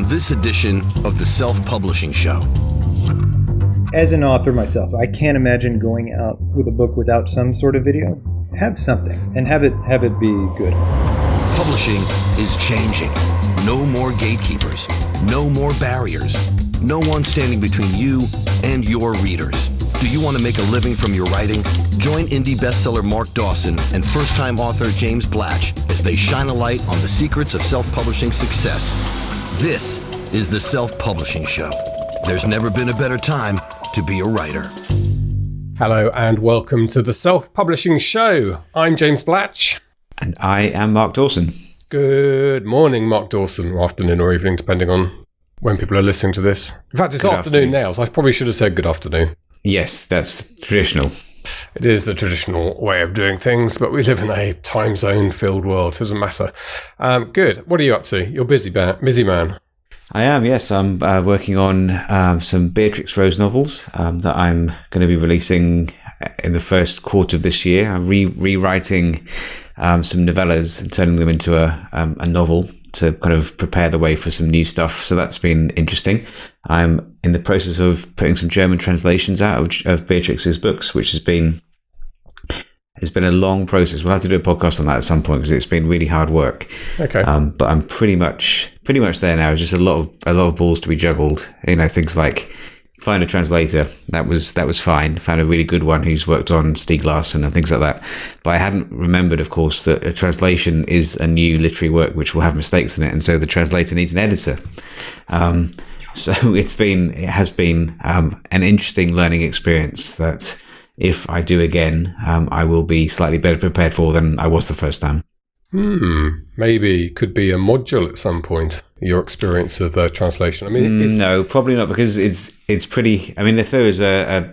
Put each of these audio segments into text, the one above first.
on this edition of the Self-Publishing Show. As an author myself, I can't imagine going out with a book without some sort of video. Have something and have it be good. Publishing is changing. No more gatekeepers. No more barriers. No one standing between you and your readers. Do you want to make a living from your writing? Join indie bestseller Mark Dawson and first-time author James Blatch as they shine a light on the secrets of self-publishing success. This is the Self-Publishing Show. There's never been a better time to be a writer. Hello and welcome to the Self-Publishing Show. I'm James Blatch. And I am Mark Dawson. Good morning, Mark Dawson, or afternoon or evening, depending on when people are listening to this. In fact, it's afternoon now, so I probably should have said good afternoon. Yes, that's traditional. It is the traditional way of doing things, but we live in a time zone-filled world. It doesn't matter. Good. What are you up to? You're busy man. I am, yes. I'm working on some Beatrix Rose novels that I'm going to be releasing in the first quarter of this year. I'm rewriting some novellas and turning them into a novel to kind of prepare the way for some new stuff. So that's been interesting. I'm in the process of putting some German translations out of Beatrix's books, which has been a long process. We'll have to do a podcast on that at some point because it's been really hard work. Okay. But I'm pretty much there now. It's just a lot of balls to be juggled. You know, things like find a translator. That was fine. Found a really good one who's worked on Stieg Larsson and things like that. But I hadn't remembered, of course, that a translation is a new literary work which will have mistakes in it, and so the translator needs an editor. So it has been an interesting learning experience that if I do again, I will be slightly better prepared for than I was the first time. Maybe could be a module at some point, your experience of translation. I mean, no, probably not, because it's pretty. I mean, if there was a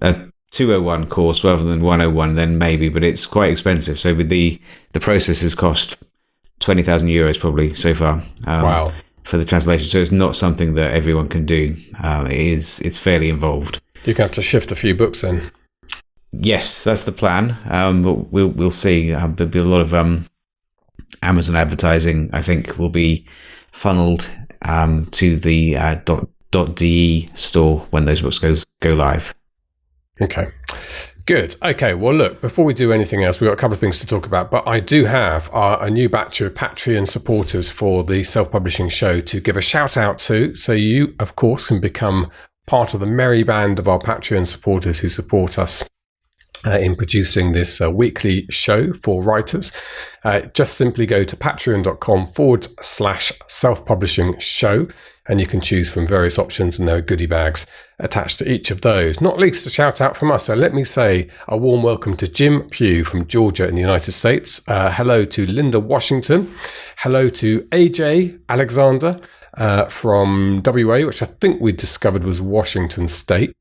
201 course rather than 101, then maybe, but it's quite expensive. So with the process has cost 20,000 euros probably so far. Wow. For the translation, so it's not something that everyone can do. It's fairly involved. You're going to have to shift a few books then. Yes, that's the plan. But we'll see. There'll be a lot of Amazon advertising, I think, will be funneled to the .de store when those books go live. Okay. Good. Okay. Well, look, before we do anything else, we've got a couple of things to talk about, but I do have a new batch of Patreon supporters for the Self-Publishing Show to give a shout out to. So you, of course, can become part of the merry band of our Patreon supporters who support us in producing this weekly show for writers. Just simply go to patreon.com/self-publishing show, and you can choose from various options, and there are goodie bags attached to each of those. Not least a shout out from us. So let me say a warm welcome to Jim Pugh from Georgia in the United States. Hello to Linda Washington. Hello to AJ Alexander from WA, which I think we discovered was Washington State.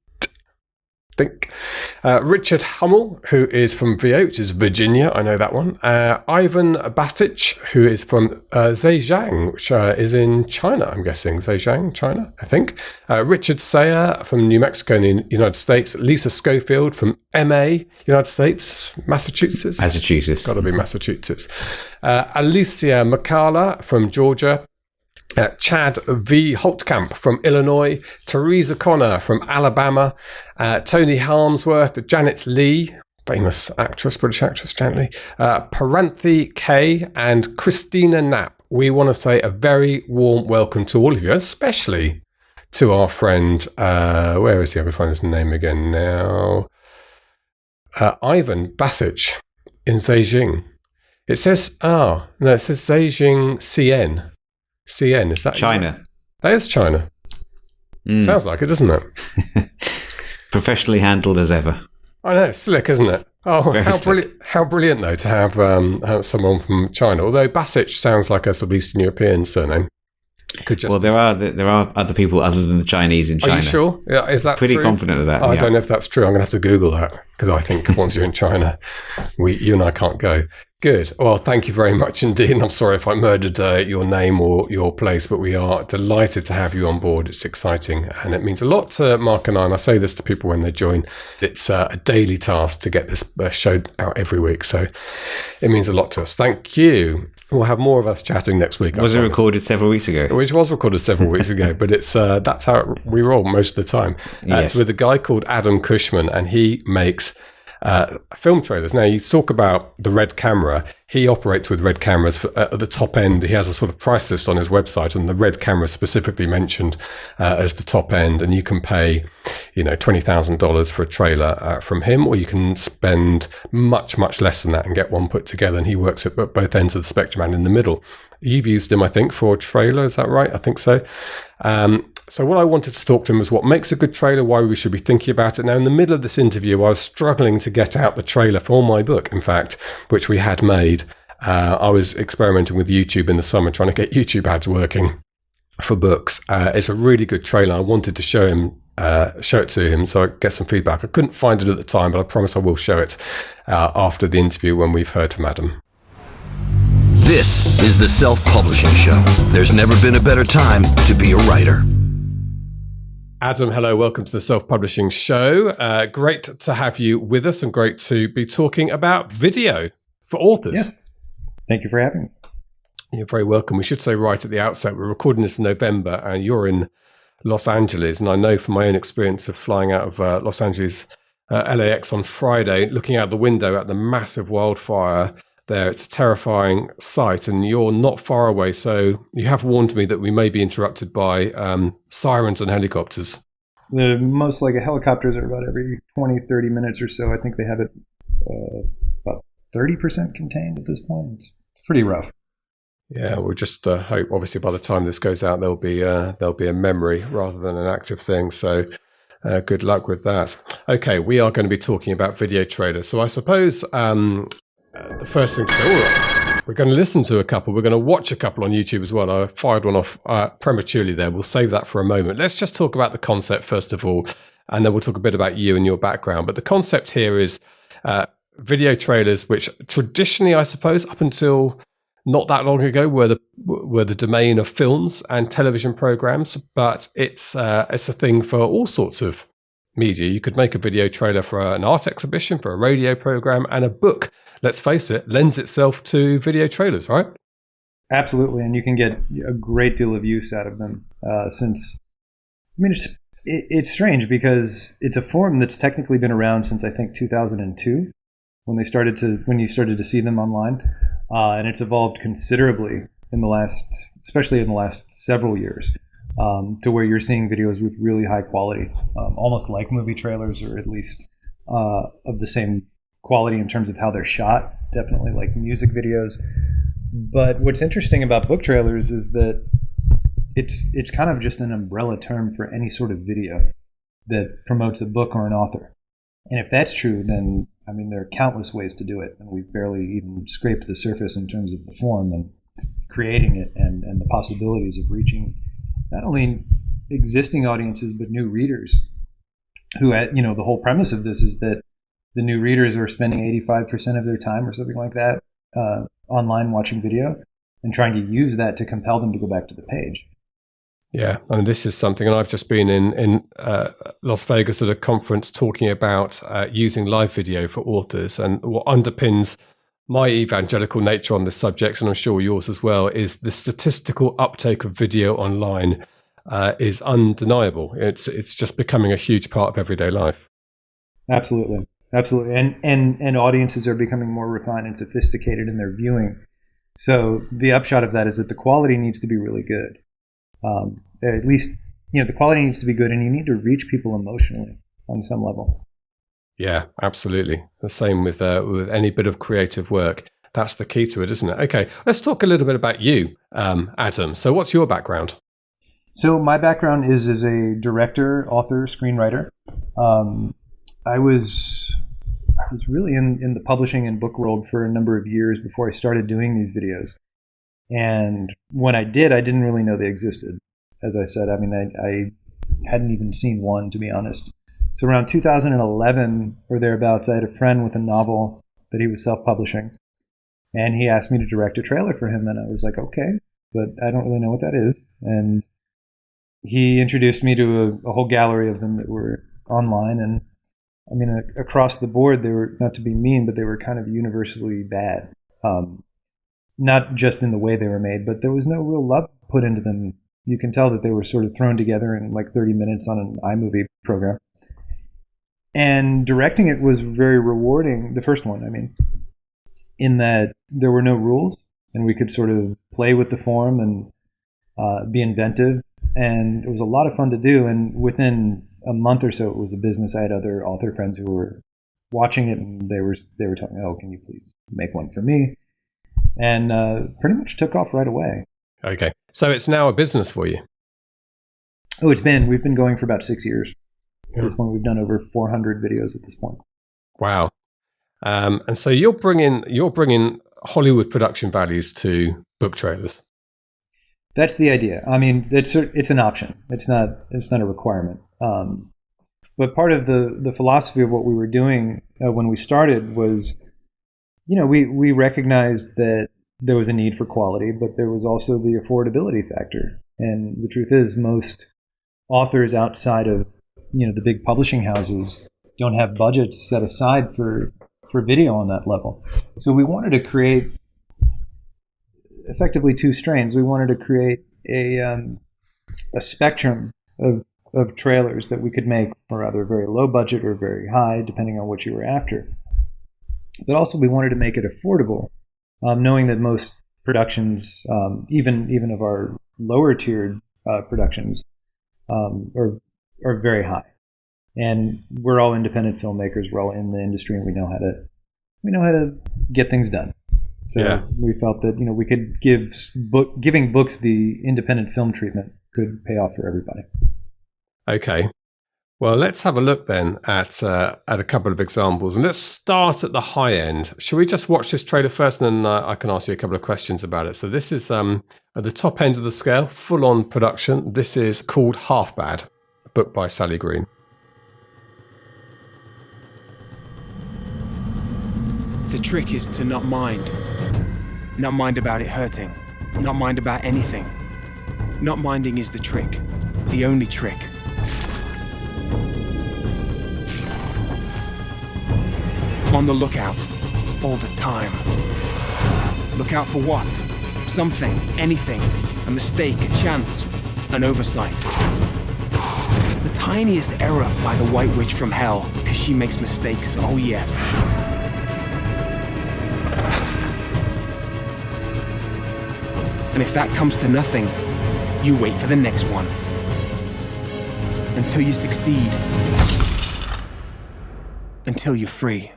Richard Hummel, who is from VA, which is Virginia, I know that one. Ivan Batic, who is from Zhejiang, which is in China, I'm guessing. Zhejiang, China, I think. Richard Sayer from New Mexico in the United States. Lisa Schofield from MA, United States. Massachusetts. Got to be Massachusetts. Alicia McCalla from Georgia. Chad V. Holtkamp from Illinois, Teresa Connor from Alabama, Tony Harmsworth, Janet Lee, famous actress, British actress, Janet Lee, Paranthi K, and Christina Knapp. We want to say a very warm welcome to all of you, especially to our friend, where is he? I can find his name again now. Ivan Basic in Zhejiang. It says Zhejiang CN. CN, is that China? That is China. Sounds like it, doesn't it? Professionally handled as ever. I know, it's slick, isn't it? Oh, how brilliant, though, to have someone from China. Although Basic sounds like a sort of Eastern European surname. Well, there are other people other than the Chinese in China. Are you sure? Yeah, is that pretty true? confident of that? I don't know if that's true. I'm going to have to Google that because I think once you're in China, you and I can't go. Good. Well, thank you very much indeed. And I'm sorry if I murdered your name or your place, but we are delighted to have you on board. It's exciting and it means a lot to Mark and I. And I say this to people when they join. It's a daily task to get this show out every week. So it means a lot to us. Thank you. We'll have more of us chatting next week. Was it recorded several weeks ago? Which was recorded several weeks ago, but it's that's how we roll most of the time. Yes. It's with a guy called Adam Cushman, and he makes film trailers. Now, you talk about the Red camera. He operates with Red cameras at the top end. He has a sort of price list on his website, and the Red camera is specifically mentioned as the top end. And you can pay, $20,000 for a trailer from him, or you can spend much, much less than that and get one put together. And he works at both ends of the spectrum and in the middle. You've used him, I think, for a trailer. Is that right? I think so. So what I wanted to talk to him was what makes a good trailer, why we should be thinking about it. Now, in the middle of this interview, I was struggling to get out the trailer for my book, in fact, which we had made. I was experimenting with YouTube in the summer, trying to get YouTube ads working for books. It's a really good trailer. I wanted to show it to him so I get some feedback. I couldn't find it at the time, but I promise I will show it after the interview when we've heard from Adam. This is the Self-Publishing Show. There's never been a better time to be a writer. Adam, hello. Welcome to the Self-Publishing Show. Great to have you with us and great to be talking about video for authors. Yes. Thank you for having me. You're very welcome. We should say right at the outset, we're recording this in November and you're in Los Angeles. And I know from my own experience of flying out of Los Angeles, LAX on Friday, looking out the window at the massive wildfire there. It's a terrifying sight and you're not far away. So you have warned me that we may be interrupted by sirens and helicopters. The most like helicopters are about every 20, 30 minutes or so. I think they have it about 30% contained at this point. It's pretty rough. Yeah, we'll just hope. Obviously, by the time this goes out, there'll be a memory rather than an active thing. So, good luck with that. Okay, we are going to be talking about video trailers. So, I suppose the first thing to say, we're going to listen to a couple. We're going to watch a couple on YouTube as well. I fired one off prematurely there. We'll save that for a moment. Let's just talk about the concept first of all, and then we'll talk a bit about you and your background. But the concept here is video trailers, which traditionally, I suppose, up until not that long ago, were the domain of films and television programs. But it's a thing for all sorts of media. You could make a video trailer for an art exhibition, for a radio program, and a book, let's face it, lends itself to video trailers, right? Absolutely, and you can get a great deal of use out of them. It's strange because it's a form that's technically been around since I think 2002. When you started to see them online, and it's evolved considerably especially in the last several years, to where you're seeing videos with really high quality, almost like movie trailers, or at least of the same quality in terms of how they're shot. Definitely like music videos. But what's interesting about book trailers is that it's kind of just an umbrella term for any sort of video that promotes a book or an author. And if that's true, then there are countless ways to do it, and we've barely even scraped the surface in terms of the form and creating it and the possibilities of reaching not only existing audiences but new readers who, the whole premise of this is that the new readers are spending 85% of their time or something like that online watching video and trying to use that to compel them to go back to the page. Yeah, this is something, and I've just been in Las Vegas at a conference talking about using live video for authors, and what underpins my evangelical nature on this subject, and I'm sure yours as well, is the statistical uptake of video online is undeniable. It's just becoming a huge part of everyday life. Absolutely, and audiences are becoming more refined and sophisticated in their viewing. So the upshot of that is that the quality needs to be really good. At least, the quality needs to be good, and you need to reach people emotionally on some level. Yeah, absolutely. The same with any bit of creative work. That's the key to it, isn't it? Okay, let's talk a little bit about you, Adam. So what's your background? So my background is as a director, author, screenwriter. I was really in the publishing and book world for a number of years before I started doing these videos. And when I did, I didn't really know they existed. As I said, I hadn't even seen one, to be honest. So around 2011 or thereabouts, I had a friend with a novel that he was self-publishing. And he asked me to direct a trailer for him, and I was like, okay, but I don't really know what that is. And he introduced me to a whole gallery of them that were online, and I mean, across the board, they were, not to be mean, but they were kind of universally bad. Not just in the way they were made, but there was no real love put into them. You can tell that they were sort of thrown together in like 30 minutes on an iMovie program. And directing it was very rewarding, the first one, I mean, in that there were no rules, and we could sort of play with the form and be inventive. And it was a lot of fun to do. And within a month or so, it was a business. I had other author friends who were watching it, and they were telling me, "Oh, can you please make one for me?" And pretty much took off right away. Okay, so it's now a business for you. Oh, we've been going for about 6 years. At this point, we've done over 400 videos at this point. Wow. And so you're bringing Hollywood production values to book trailers. That's the idea. I mean, it's an option. It's not a requirement. But part of the philosophy of what we were doing when we started was, we recognized that there was a need for quality, but there was also the affordability factor. And the truth is, most authors outside of the big publishing houses don't have budgets set aside for video on that level. So we wanted to create effectively two strains. We wanted to create a spectrum of trailers that we could make for either very low budget or very high, depending on what you were after. But also we wanted to make it affordable, knowing that most productions, even of our lower tiered productions, are very high. And we're all independent filmmakers. We're all in the industry, and we know how to get things done. So we felt that we could giving books the independent film treatment could pay off for everybody. Okay, well, let's have a look then at a couple of examples, and let's start at the high end. Shall we just watch this trailer first, and then I can ask you a couple of questions about it? So this is at the top end of the scale, full-on production. This is called Half Bad, a book by Sally Green. The trick is to not mind. Not mind about it hurting. Not mind about anything. Not minding is the trick. The only trick. On the lookout. All the time. Look out for what? Something. Anything. A mistake. A chance. An oversight. The tiniest error by the White Witch from hell, because she makes mistakes. Oh yes. And if that comes to nothing, you wait for the next one. Until you succeed. Until you're free.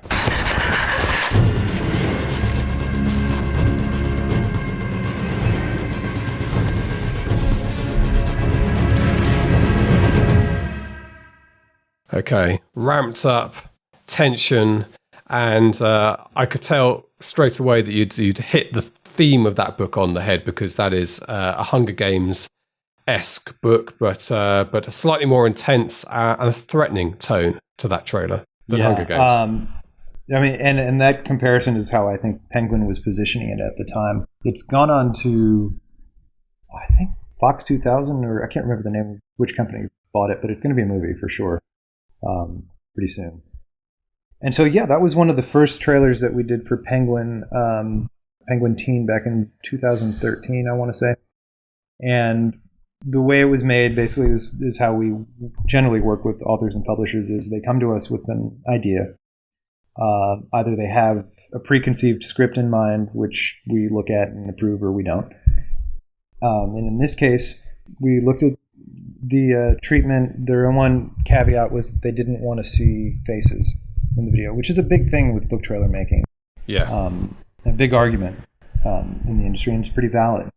Okay, ramped up tension, and I could tell straight away that you'd hit the theme of that book on the head, because that is a Hunger Games-esque book, but a slightly more intense and a threatening tone to that trailer than Hunger Games. I mean, and that comparison is how I think Penguin was positioning it at the time. It's gone on to, I think, Fox 2000, or I can't remember the name of which company bought it, but it's going to be a movie for sure pretty soon. And so, that was one of the first trailers that we did for Penguin, Penguin Teen back in 2013, I want to say. And the way it was made basically is how we generally work with authors and publishers. Is they come to us with an idea. Either they have a preconceived script in mind, which we look at and approve, or we don't. And in this case, we looked at the treatment. Their one caveat was that they didn't want to see faces in the video, which is a big thing with book trailer making. Yeah. A big argument in the industry, and it's pretty valid,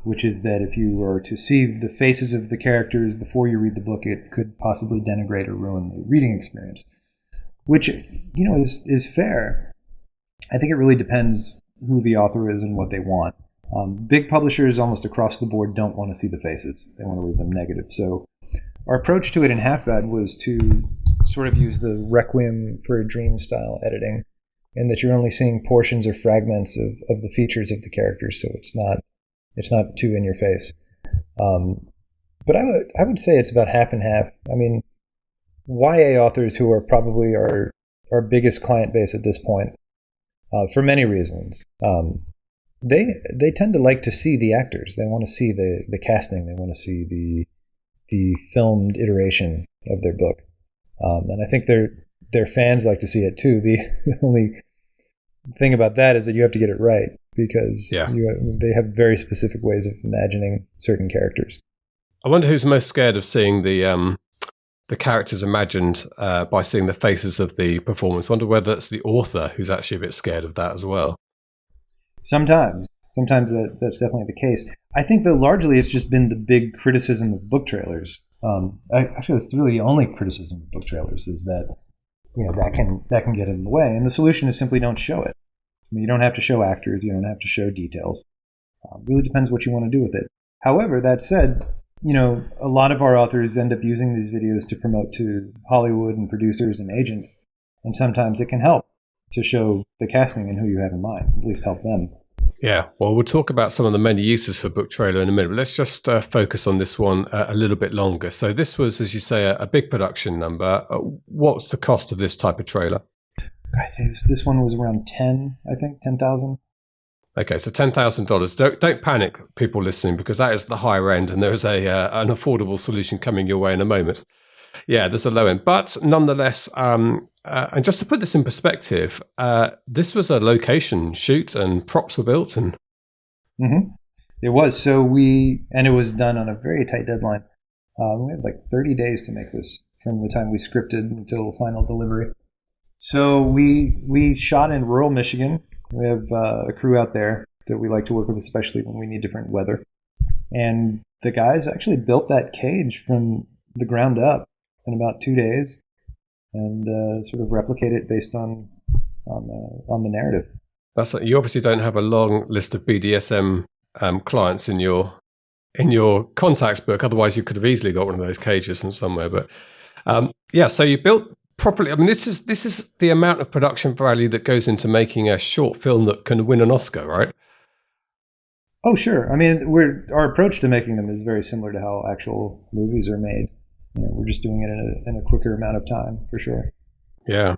which is that if you were to see the faces of the characters before you read the book, it could possibly denigrate or ruin the reading experience, which, is fair. I think it really depends who the author is and what they want. Big publishers almost across the board don't want to see the faces. They want to leave them negative. So our approach to it in Half Bad was to sort of use the Requiem for a Dream style editing, and that you're only seeing portions or fragments of the features of the characters, so it's not too in your face. But I would say it's about half and half. I mean, YA authors, who are probably our biggest client base at this point, for many reasons, they tend to like to see the actors. They want to see the casting. They want to see the filmed iteration of their book, and I think their fans like to see it too. The only thing about that is that you have to get it right, because they have very specific ways of imagining certain characters. I wonder who's most scared of seeing the characters imagined by seeing the faces of the performers. I wonder whether it's the author who's actually a bit scared of that as well. Sometimes that's definitely the case. I think that largely it's just been the big criticism of book trailers. Actually, it's really the only criticism of book trailers, is that that can get in the way. And the solution is simply don't show it. I mean, you don't have to show actors. You don't have to show details. It really depends what you want to do with it. However, that said, a lot of our authors end up using these videos to promote to Hollywood and producers and agents. And sometimes it can help to show the casting and who you have in mind, at least help them. Yeah, well, we'll talk about some of the many uses for book trailer in a minute, but let's just focus on this one a little bit longer. So this was, as you say, a big production number. What's the cost of this type of trailer? I think this one was around 10,000. Okay, so $10,000. Don't panic, people listening, because that is the higher end, and there is an affordable solution coming your way in a moment. Yeah, there's a low end, but nonetheless, and just to put this in perspective, this was a location shoot, and props were built, and it was. So it was done on a very tight deadline. We had like 30 days to make this, from the time we scripted until final delivery. So we shot in rural Michigan. We have a crew out there that we like to work with, especially when we need different weather. And the guys actually built that cage from the ground up in about 2 days, and sort of replicate it based on the narrative. You obviously don't have a long list of BDSM clients in your contacts book. Otherwise, you could have easily got one of those cages from somewhere. But so you built properly. I mean, this is the amount of production value that goes into making a short film that can win an Oscar, right? Oh, sure. I mean, our approach to making them is very similar to how actual movies are made. We're just doing it in a quicker amount of time, for sure. Yeah.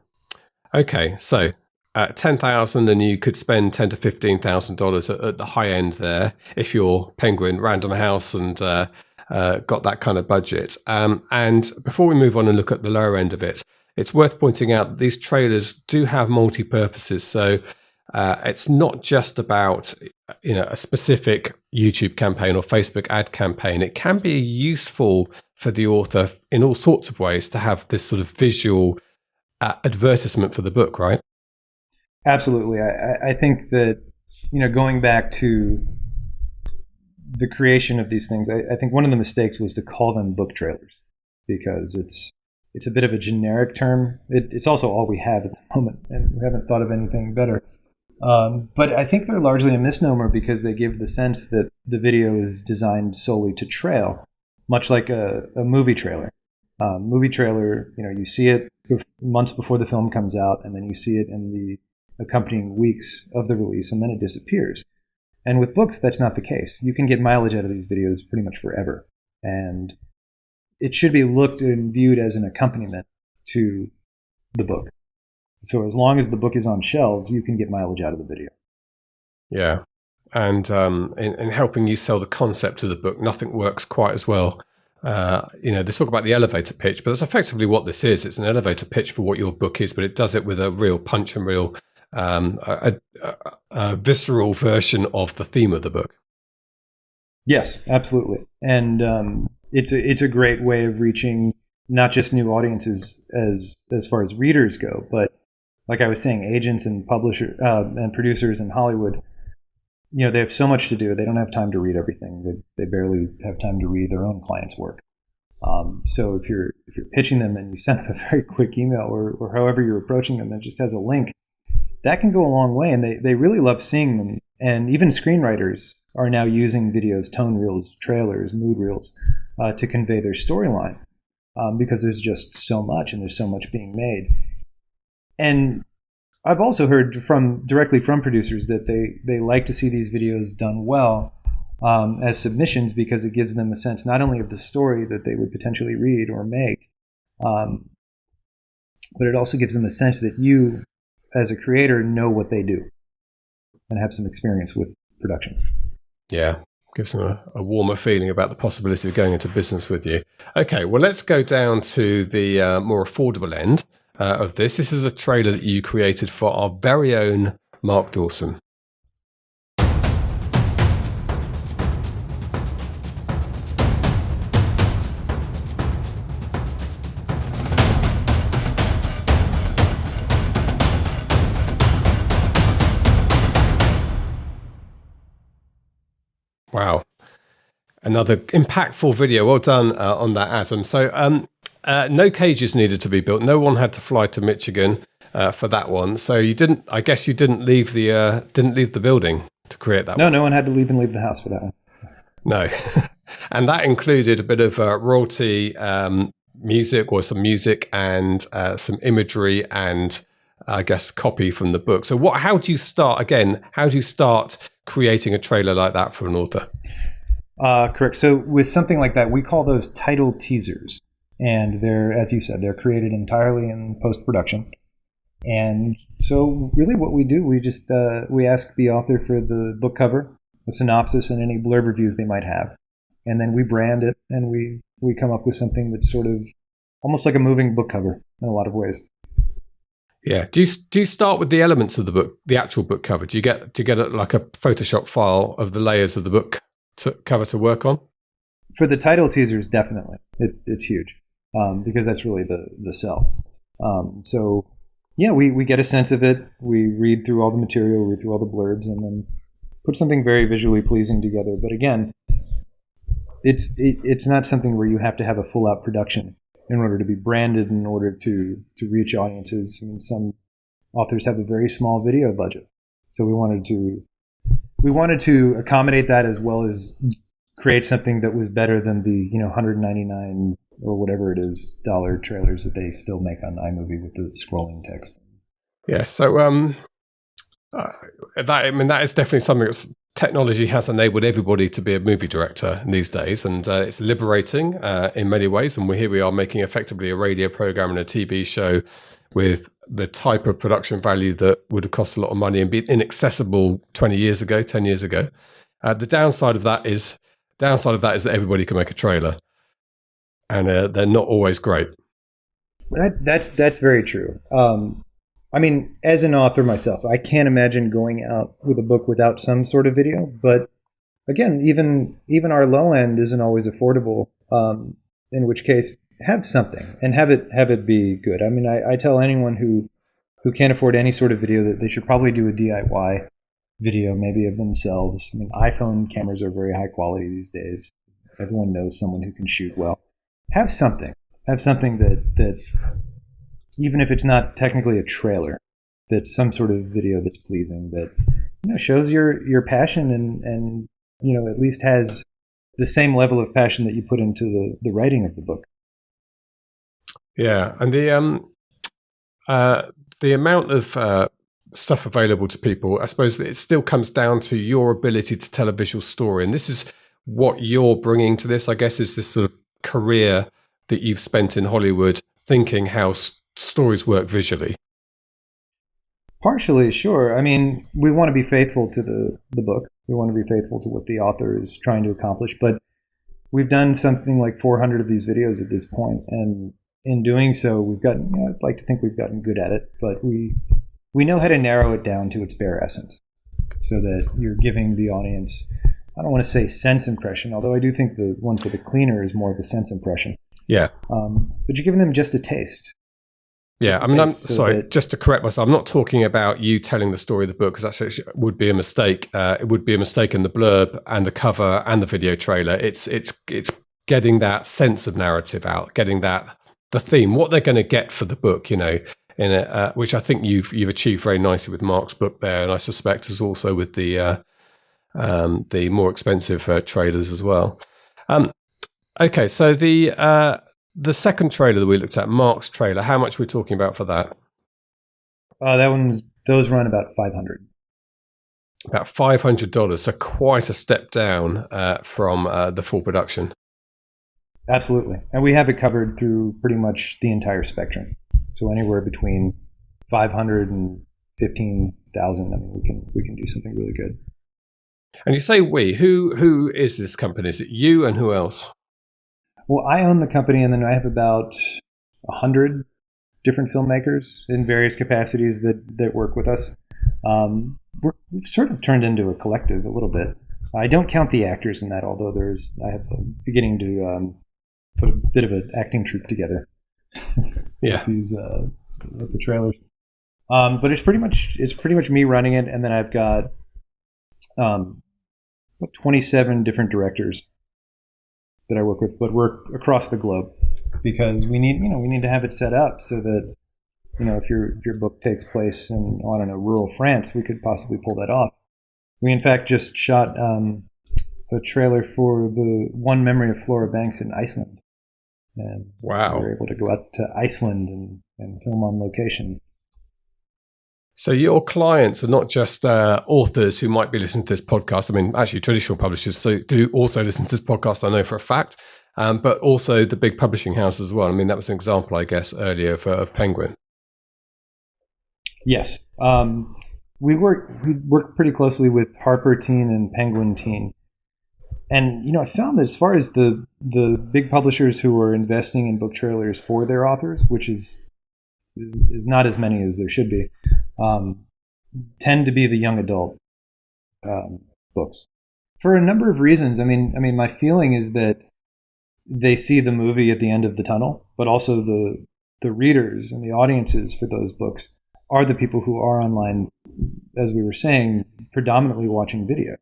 Okay. So, $10,000, and you could spend $10,000 to $15,000 at the high end there if you're Penguin, Random House, and got that kind of budget. And before we move on and look at the lower end of it, it's worth pointing out that these trailers do have multi-purposes. So it's not just about a specific YouTube campaign or Facebook ad campaign. It can be useful for the author in all sorts of ways to have this sort of visual advertisement for the book, right? Absolutely. I think that, going back to the creation of these things, I think one of the mistakes was to call them book trailers, because it's a bit of a generic term. It's also all we have at the moment, and we haven't thought of anything better. But I think they're largely a misnomer, because they give the sense that the video is designed solely to trail, much like a movie trailer. Movie trailer, you see it months before the film comes out, and then you see it in the accompanying weeks of the release, and then it disappears. And with books, that's not the case. You can get mileage out of these videos pretty much forever. And it should be looked and viewed as an accompaniment to the book. So as long as the book is on shelves, you can get mileage out of the video. Yeah. And in helping you sell the concept of the book, nothing works quite as well. They talk about the elevator pitch, but that's effectively what this is. It's an elevator pitch for what your book is, but it does it with a real punch and real a visceral version of the theme of the book. Yes, absolutely. And it's a great way of reaching not just new audiences as far as readers go, but like I was saying, agents and publishers and producers in Hollywood. They have so much to do. They don't have time to read everything. They barely have time to read their own clients' work. So if you're pitching them and you send them a very quick email or however you're approaching them that just has a link, that can go a long way. And they really love seeing them. And even screenwriters are now using videos, tone reels, trailers, mood reels to convey their storyline because there's just so much, and there's so much being made. And I've also heard directly from producers that they like to see these videos done well as submissions, because it gives them a sense not only of the story that they would potentially read or make, but it also gives them a sense that you, as a creator, know what they do and have some experience with production. Yeah, gives them a warmer feeling about the possibility of going into business with you. Okay, well, let's go down to the more affordable end of this. This is a trailer that you created for our very own Mark Dawson. Wow. Another impactful video. Well done on that, Adam. So no cages needed to be built. No one had to fly to Michigan for that one. So you didn't, I guess you didn't leave the building to create that one. No one had to leave the house for that one. No. And that included a bit of royalty music, or some music, and some imagery, and I guess copy from the book. So how do you start creating a trailer like that for an author? Correct. So with something like that, we call those titled teasers. And they're, as you said, they're created entirely in post-production. And so really what we do, we just we ask the author for the book cover, a synopsis, and any blurb reviews they might have. And then we brand it, and we come up with something that's sort of almost like a moving book cover in a lot of ways. Yeah. Do you start with the elements of the book, the actual book cover? Do you get like a Photoshop file of the layers of the book cover to work on? For the title teasers, definitely. It's huge because that's really the sell. So yeah, we get a sense of it. We read through all the material, read through all the blurbs, and then put something very visually pleasing together. But again, it's not something where you have to have a full out production in order to be branded, in order to reach audiences. I mean, some authors have a very small video budget, so we wanted to accommodate that, as well as create something that was better than the $199 or whatever it is dollar trailers that they still make on iMovie with the scrolling text. Yeah, so that is definitely something that's technology has enabled everybody to be a movie director these days, and it's liberating in many ways. And here we are making effectively a radio program and a TV show with the type of production value that would have cost a lot of money and be inaccessible 10 years ago. The downside of that is that everybody can make a trailer, and they're not always great. That's very true. I mean, as an author myself, I can't imagine going out with a book without some sort of video. But again, even our low end isn't always affordable. In which case, have something and have it be good. I mean, I tell anyone who can't afford any sort of video that they should probably do a DIY video, maybe of themselves. I mean, iPhone cameras are very high quality these days. Everyone knows someone who can shoot well. Have something that even if it's not technically a trailer, that's some sort of video that's pleasing, that shows your passion and at least has the same level of passion that you put into the writing of the book. Yeah, and the amount of stuff available to people, I suppose it still comes down to your ability to tell a visual story, and this is what you're bringing to this, I guess, is this sort of career that you've spent in Hollywood thinking how stories work visually. Partially, sure. I mean, we want to be faithful to the book. We want to be faithful to what the author is trying to accomplish. But we've done something like 400 of these videos at this point, and in doing so, we've gotten. I'd like to think we've gotten good at it, but we know how to narrow it down to its bare essence, so that you're giving the audience. I don't want to say sense impression, although I do think the one for the cleaner is more of a sense impression. Yeah. But you're giving them just a taste. Yeah, I mean, I'm sorry, just to correct myself, I'm not talking about you telling the story of the book, because that actually would be a mistake. It would be a mistake in the blurb and the cover and the video trailer. It's getting that sense of narrative out, getting the theme, what they're going to get for the book, in which I think you've achieved very nicely with Mark's book there, and I suspect is also with the more expensive trailers as well. Okay, so the second trailer that we looked at, Mark's trailer, how much are we talking about for that? Those run about $500. About $500, so quite a step down from the full production. Absolutely, and we have it covered through pretty much the entire spectrum. So anywhere between 500 and 15,000. I mean, we can do something really good. And you say we. Who is this company? Is it you and who else? Well, I own the company, and then I have about 100 different filmmakers in various capacities that work with us. We've sort of turned into a collective a little bit. I don't count the actors in that, although I have beginning to put a bit of an acting troupe together. Yeah. with the trailers. But it's pretty much me running it, and then I've got 27 different directors that I work with, but work across the globe because we need to have it set up so that if your book takes place in rural France, we could possibly pull that off. We in fact just shot a trailer for the One Memory of Flora Banks in Iceland, and wow, we were able to go out to Iceland and film on location. So your clients are not just authors who might be listening to this podcast. I mean, actually, traditional publishers do also listen to this podcast, I know for a fact, but also the big publishing houses as well. I mean, that was an example, I guess, earlier of Penguin. Yes. We work pretty closely with Harper Teen and Penguin Teen. And, I found that as far as the big publishers who are investing in book trailers for their authors, which is not as many as there should be, tend to be the young adult books for a number of reasons. I mean, my feeling is that they see the movie at the end of the tunnel, but also the readers and the audiences for those books are the people who are online, as we were saying, predominantly watching video.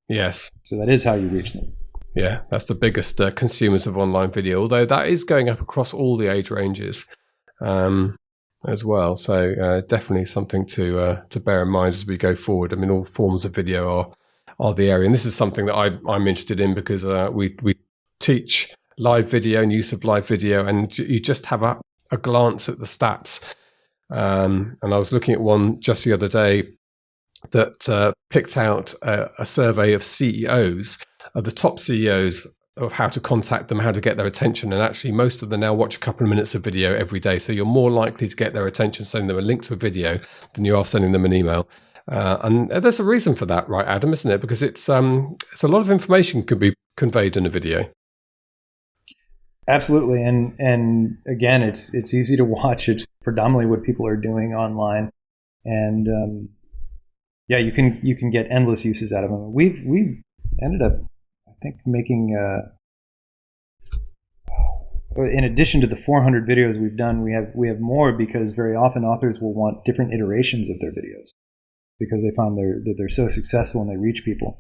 Yes. So that is how you reach them. Yeah, that's the biggest consumers of online video, although that is going up across all the age ranges as well. So definitely something to bear in mind as we go forward. I mean, all forms of video are the area. And this is something that I'm interested in because we teach live video and use of live video, and you just have a glance at the stats. And I was looking at one just the other day that picked out a survey of CEOs, of the top CEOs, of how to contact them, how to get their attention. And actually, most of them now watch a couple of minutes of video every day. So you're more likely to get their attention sending them a link to a video than you are sending them an email. And there's a reason for that, right, Adam, isn't it? Because it's a lot of information can be conveyed in a video. Absolutely, and again, it's easy to watch. It's predominantly what people are doing online, and you can get endless uses out of them. We've ended up, I think, making in addition to the 400 videos we've done, we have more because very often authors will want different iterations of their videos because they find that they're so successful and they reach people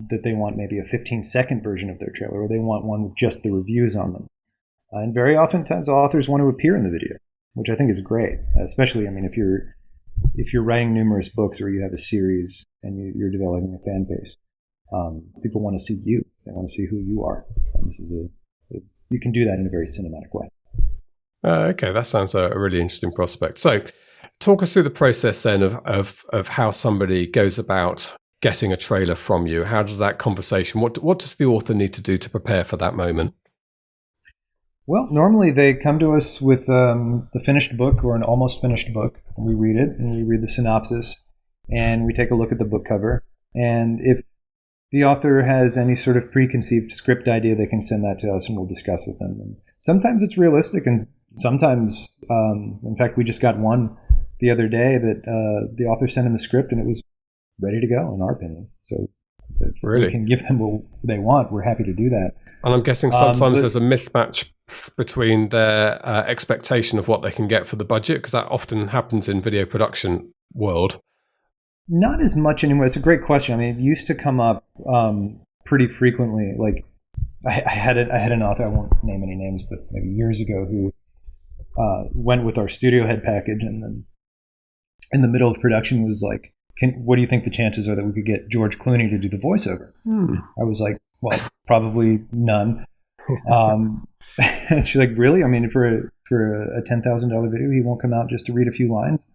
that they want maybe a 15-second version of their trailer, or they want one with just the reviews on them. And very oftentimes authors want to appear in the video, which I think is great, especially, I mean, if you're writing numerous books or you have a series and you're developing a fan base, people want to see you. They want to see who you are. And this is you can do that in a very cinematic way. Okay, that sounds a really interesting prospect. So talk us through the process then of how somebody goes about getting a trailer from you. How does that conversation, what does the author need to do to prepare for that moment? Well, normally they come to us with the finished book or an almost finished book. And we read it, and we read the synopsis, and we take a look at the book cover. And if the author has any sort of preconceived script idea, they can send that to us, and we'll discuss with them. And sometimes it's realistic, and sometimes, in fact, we just got one the other day that the author sent in the script, and it was ready to go, in our opinion. So if we can give them what they want, we're happy to do that. And I'm guessing sometimes there's a mismatch between their expectation of what they can get for the budget, because that often happens in video production world. Not as much anymore. It's a great question. I mean, it used to come up pretty frequently. Like I had an author, I won't name any names, but maybe years ago, who went with our studio head package, and then in the middle of production was like, what do you think the chances are that we could get George Clooney to do the voiceover? I was like, well, probably none. And she's like, really? I mean, for for a $10,000 video. He won't come out just to read a few lines.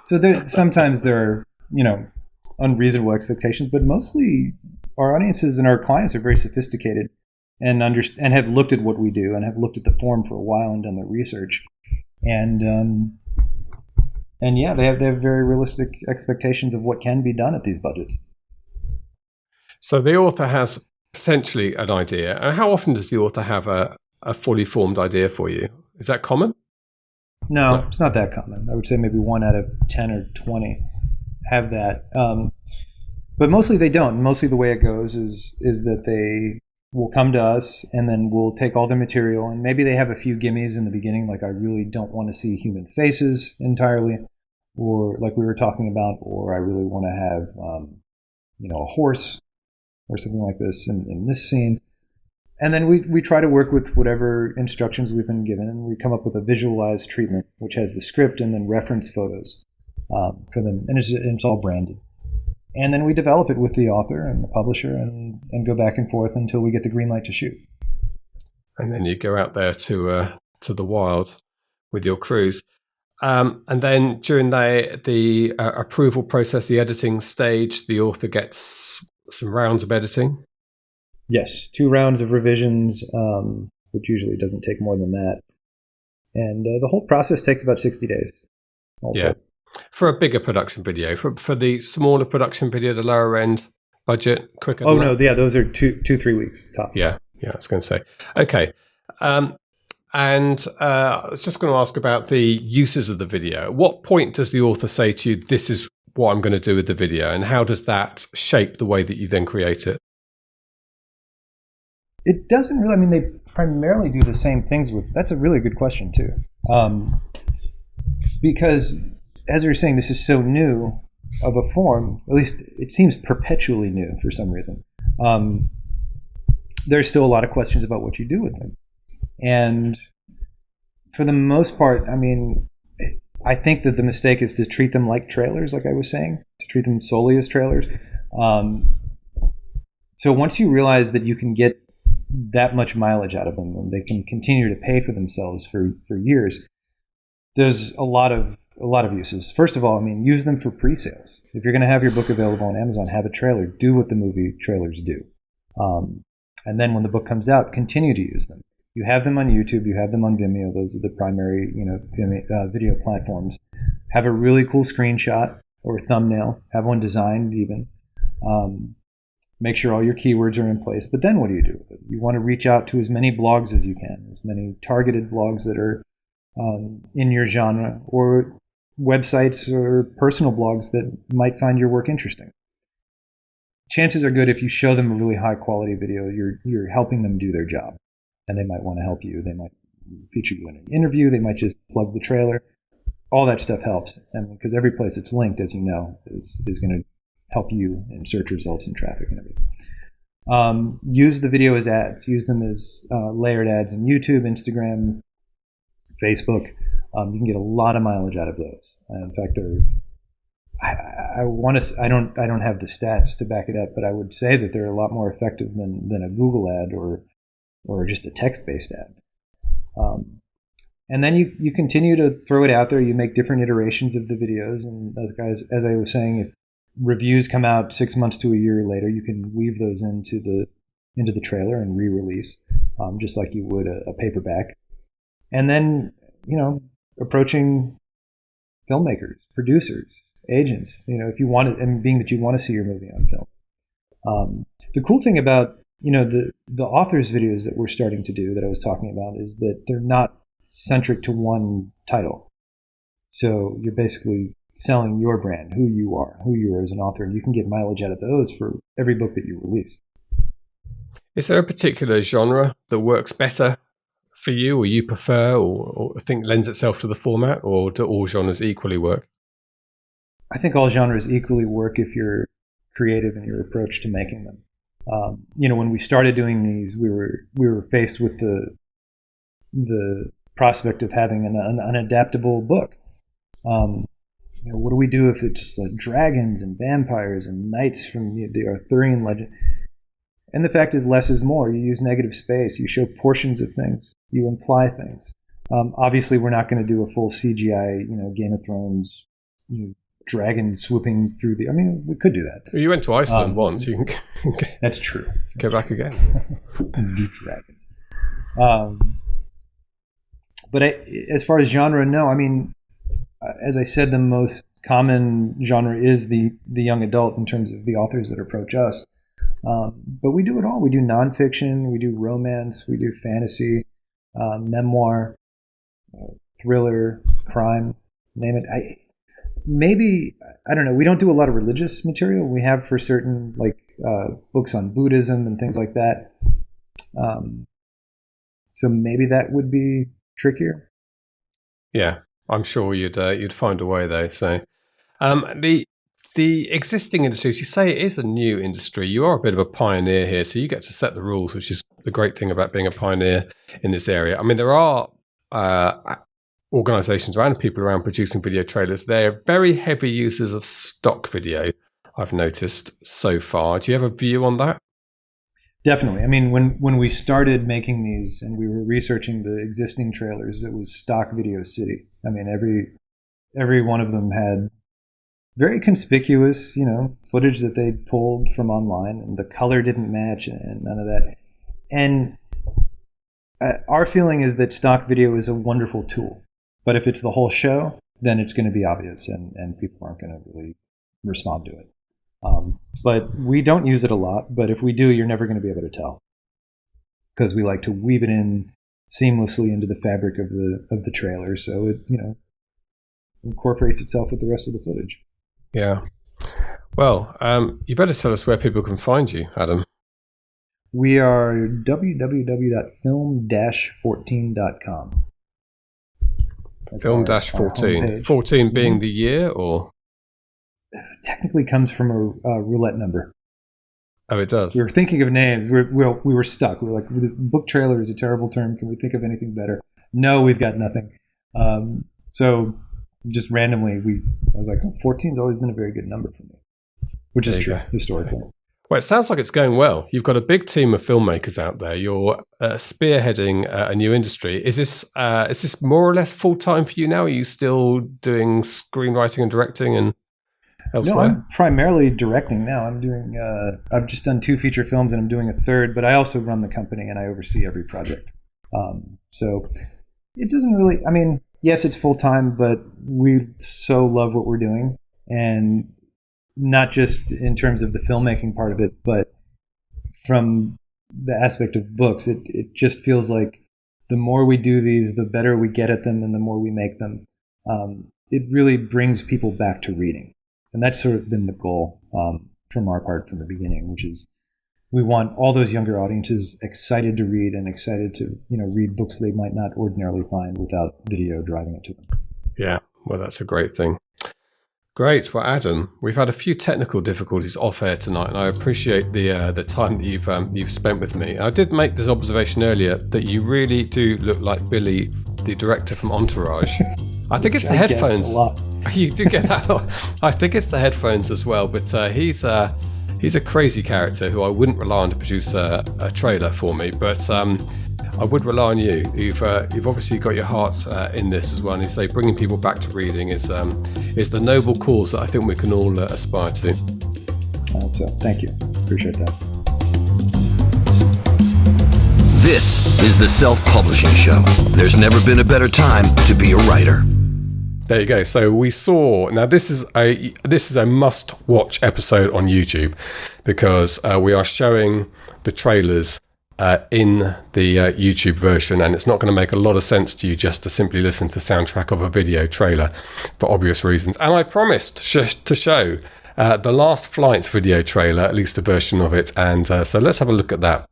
So sometimes there are, unreasonable expectations, but mostly our audiences and our clients are very sophisticated and have looked at what we do and have looked at the form for a while and done their research. And yeah, they have very realistic expectations of what can be done at these budgets. So the author has potentially an idea. And how often does the author have a fully formed idea for you? Is that common? No, it's not that common. I would say maybe 1 out of 10 or 20 have that. But mostly they don't. Mostly the way it goes is that they will come to us and then we'll take all their material, and maybe they have a few gimmies in the beginning, like I really don't want to see human faces entirely, or like we were talking about, or I really want to have a horse or something like this in this scene. And then we try to work with whatever instructions we've been given, and we come up with a visualized treatment, which has the script and then reference photos for them, and it's all branded. And then we develop it with the author and the publisher and go back and forth until we get the green light to shoot. And then you go out there to the wild with your crews. And then during the approval process, the editing stage, the author gets some rounds of editing? Yes, 2 rounds of revisions, which usually doesn't take more than that. And the whole process takes about 60 days. Yeah. For a bigger production video, for the smaller production video, the lower end budget, quicker. Oh no, yeah, those are 2-3 weeks tops. Yeah, I was going to say. Okay, and I was just going to ask about the uses of the video. At what point does the author say to you, "This is what I'm going to do with the video," and how does that shape the way that you then create it? It doesn't really. I mean, they primarily do the same things with. That's a really good question too, because, as we were saying, this is so new of a form. At least it seems perpetually new for some reason. There's still a lot of questions about what you do with them. And for the most part, I mean, I think that the mistake is to treat them like trailers, like I was saying, to treat them solely as trailers. So once you realize that you can get that much mileage out of them and they can continue to pay for themselves for years, there's a lot of uses. First of all, I mean, use them for pre-sales. If you're going to have your book available on Amazon, have a trailer. Do what the movie trailers do. And then when the book comes out, continue to use them. You have them on YouTube. You have them on Vimeo. Those are the primary, video platforms. Have a really cool screenshot or thumbnail. Have one designed even. Make sure all your keywords are in place. But then what do you do with it? You want to reach out to as many blogs as you can, as many targeted blogs that are in your genre, or websites or personal blogs that might find your work interesting. Chances are good if you show them a really high quality video, you're helping them do their job, and they might want to help you. They might feature you in an interview. They might just plug the trailer. All that stuff helps, and because every place it's linked, as you know, is going to help you in search results and traffic and everything. Use the video as ads. Use them as layered ads in YouTube, Instagram, Facebook. You can get a lot of mileage out of those. In fact, I don't have the stats to back it up, but I would say that they're a lot more effective than a Google ad or just a text-based ad. And then you continue to throw it out there. You make different iterations of the videos, and as I was saying, if reviews come out 6 months to a year later, you can weave those into the trailer and re-release, just like you would a paperback. And then, approaching filmmakers, producers, agents, if you want it, and being that you want to see your movie on film. The cool thing about, the author's videos that we're starting to do that I was talking about is that they're not centric to one title. So you're basically selling your brand, who you are as an author, and you can get mileage out of those for every book that you release. Is there a particular genre that works better for you, or you prefer, or think lends itself to the format, or do all genres equally work? I think all genres equally work if you're creative in your approach to making them. When we started doing these, we were faced with the prospect of having an adaptable book. What do we do if it's dragons and vampires and knights from the Arthurian legend? And the fact is, less is more. You use negative space. You show portions of things. You imply things. Obviously, we're not going to do a full CGI, Game of Thrones, dragon swooping through the. I mean, we could do that. Well, you went to Iceland once. You can that's true. Go back again. New dragons. But as far as genre, no. I mean, as I said, the most common genre is the young adult in terms of the authors that approach us. But we do it all. We do nonfiction, we do romance, we do fantasy, memoir, thriller, crime, name it. I don't know. We don't do a lot of religious material. We have for certain, like books on Buddhism and things like that. So maybe that would be trickier. Yeah, I'm sure you'd find a way though. So the existing industries, you say it is a new industry. You are a bit of a pioneer here, so you get to set the rules, which is the great thing about being a pioneer in this area. I mean, there are organizations around, people around producing video trailers. They're very heavy users of stock video, I've noticed so far. Do you have a view on that? Definitely. I mean, when we started making these and we were researching the existing trailers, it was stock video city. I mean, every one of them had very conspicuous, footage that they pulled from online, and the color didn't match and none of that. And our feeling is that stock video is a wonderful tool, but if it's the whole show, then it's going to be obvious and people aren't going to really respond to it. But we don't use it a lot, but if we do, you're never going to be able to tell, because we like to weave it in seamlessly into the fabric of the trailer, so it incorporates itself with the rest of the footage. Yeah. Well, you better tell us where people can find you, Adam. We are www.film-14.com. Film-14. 14 being the year, or? Technically comes from a roulette number. Oh, it does? We were thinking of names. We were stuck. We were like, this book trailer is a terrible term. Can we think of anything better? No, we've got nothing. So just randomly, I was like, 14's always been a very good number for me, which is true historically. Well, it sounds like it's going well. You've got a big team of filmmakers out there. You're spearheading a new industry. Is this more or less full-time for you now? Are you still doing screenwriting and directing and elsewhere? No, I'm primarily directing now. I'm doing. I've just done 2 feature films, and I'm doing a third. But I also run the company, and I oversee every project. So it doesn't really. I mean, yes, it's full time, but we so love what we're doing, and not just in terms of the filmmaking part of it, but from the aspect of books. It just feels like the more we do these, the better we get at them, and the more we make them. It really brings people back to reading. And that's sort of been the goal from our part from the beginning, which is we want all those younger audiences excited to read and excited to read books they might not ordinarily find without video driving it to them. Yeah, well, that's a great thing. Great. Well, Adam, we've had a few technical difficulties off air tonight, and I appreciate the time that you've spent with me. I did make this observation earlier that you really do look like Billy, the director from Entourage. I think it's the headphones. You do get that. I think it's the headphones as well. But he's a crazy character who I wouldn't rely on to produce a trailer for me. But I would rely on you. You've obviously got your heart in this as well. And you say bringing people back to reading is the noble cause that I think we can all aspire to. I hope so. Thank you. Appreciate that. This is the Self-Publishing Show. There's never been a better time to be a writer. There you go. So we saw. Now this is a must-watch episode on YouTube, because we are showing the trailers in the YouTube version, and it's not going to make a lot of sense to you just to simply listen to the soundtrack of a video trailer for obvious reasons. And I promised to show the Last Flight's video trailer, at least a version of it. And so let's have a look at that.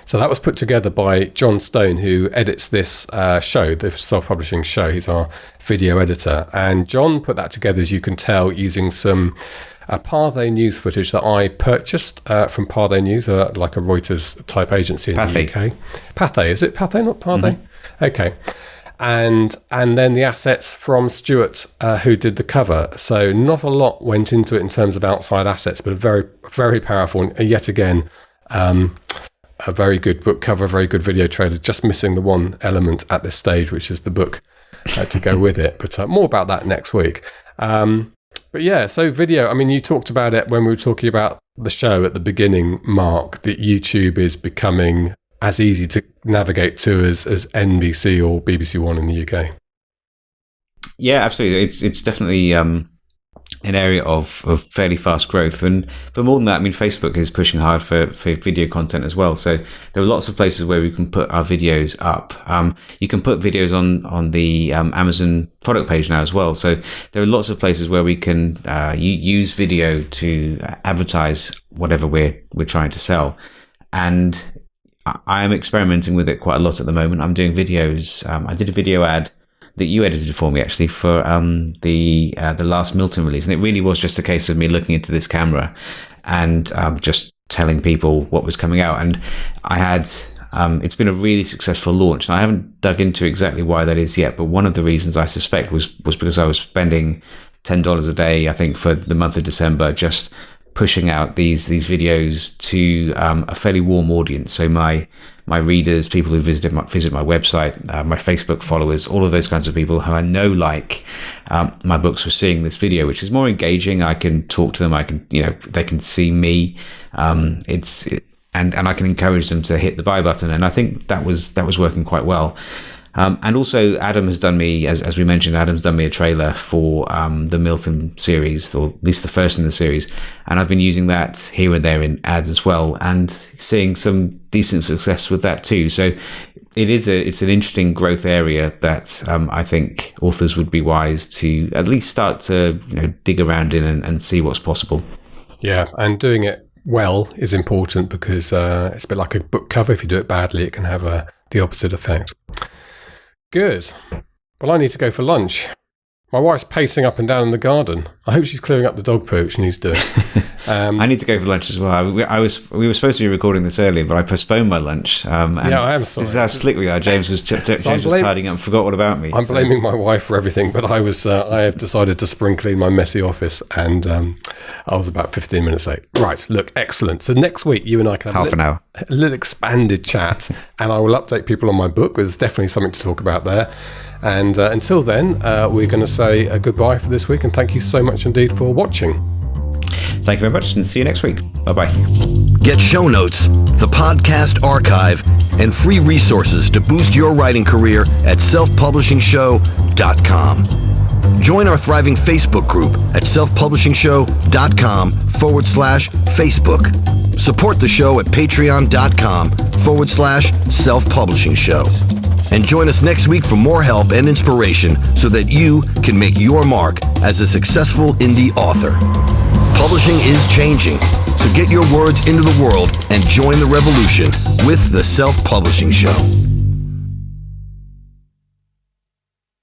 So that was put together by John Stone, who edits this show, the self-publishing show. He's our video editor. And John put that together, as you can tell, using some Pathé News footage that I purchased from Pathé News, like a Reuters type agency in the UK. Pathé, is it Pathé, not Pathé? Mm-hmm. Okay. And then the assets from Stuart, who did the cover. So not a lot went into it in terms of outside assets, but a very, very powerful, and yet again, a very good book cover, very good video trailer, just missing the one element at this stage, which is the book to go with it. But more about that next week. But yeah, so video, I mean, you talked about it when we were talking about the show at the beginning, Mark, that YouTube is becoming as easy to navigate to as NBC or BBC One in the UK. Yeah, absolutely. It's definitely an area of fairly fast growth. But more than that, I mean, Facebook is pushing hard for video content as well. So there are lots of places where we can put our videos up. You can put videos on the Amazon product page now as well. So there are lots of places where we can use video to advertise whatever we're trying to sell. And I am experimenting with it quite a lot at the moment. I'm doing videos. I did a video ad that you edited for me, actually, for the last Milton release. And it really was just a case of me looking into this camera and just telling people what was coming out. And I had, it's been a really successful launch. And I haven't dug into exactly why that is yet. But one of the reasons I suspect was because I was spending $10 a day, I think, for the month of December, just pushing out these videos to a fairly warm audience. So my readers, people who visit my website, my Facebook followers, all of those kinds of people who I know like my books were seeing this video, which is more engaging. I can talk to them. I can, they can see me. And I can encourage them to hit the buy button. And I think that was working quite well. And also, Adam has done me, as we mentioned, Adam's done me a trailer for the Milton series, or at least the first in the series. And I've been using that here and there in ads as well, and seeing some decent success with that too. So it's an interesting growth area that I think authors would be wise to at least start to dig around in and see what's possible. Yeah, and doing it well is important, because it's a bit like a book cover. If you do it badly, it can have the opposite effect. Good. Well, I need to go for lunch. My wife's pacing up and down in the garden. I hope she's clearing up the dog poo, which she needs doing. I need to go for lunch as well. We were supposed to be recording this earlier, but I postponed my lunch. And I am sorry. This is how slick we are. James was tidying up and forgot all about me. I'm blaming my wife for everything, but I have decided to spring clean my messy office, and I was about 15 minutes late. Right, look, excellent. So next week, you and I can have a little expanded chat, and I will update people on my book. There's definitely something to talk about there. And until then, we're going to say goodbye for this week, and thank you so much indeed for watching. Thank you very much, and see you next week. Bye-bye. Get show notes, the podcast archive, and free resources to boost your writing career at selfpublishingshow.com. Join our thriving Facebook group at selfpublishingshow.com/Facebook. Support the show at patreon.com/selfpublishingshow. And join us next week for more help and inspiration so that you can make your mark as a successful indie author. Publishing is changing, so get your words into the world and join the revolution with The Self-Publishing Show.